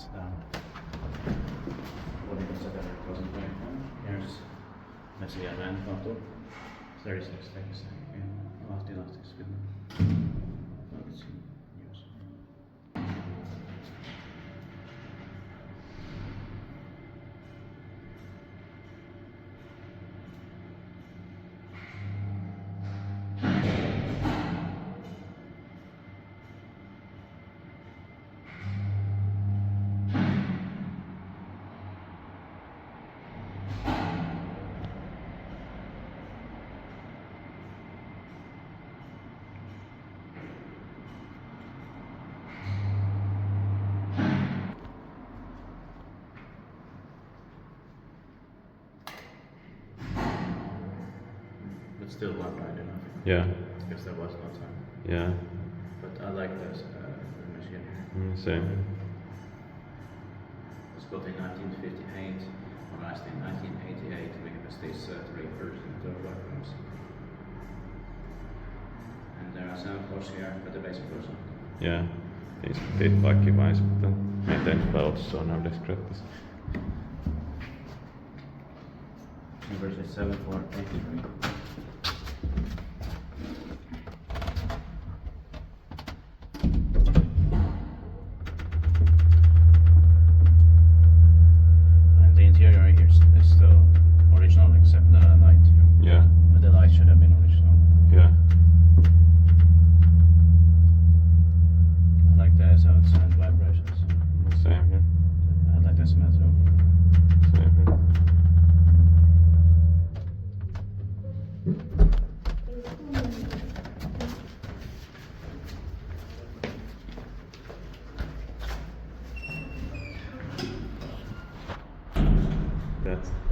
It's Vuoden 2021. Here's Vesijärvenkatu, 36 days in Lahti, Finland. It's in use. But still one ride enough. Yeah. Because there was no time. Yeah. But I like this machine. Same. It was built in 1958, modernized in 1988. We have these three versions of weapons. And there are some floors here, but the basic version. Yeah. Niissä tehtiin kaikki vain sitten miten peltossa on nowadays gratis. Version 7483. And the interior here is still original except the light. Yeah. But the light should have been original. Yeah. I like the sounds and vibrations. Same here. I like the smell too. Same here. That's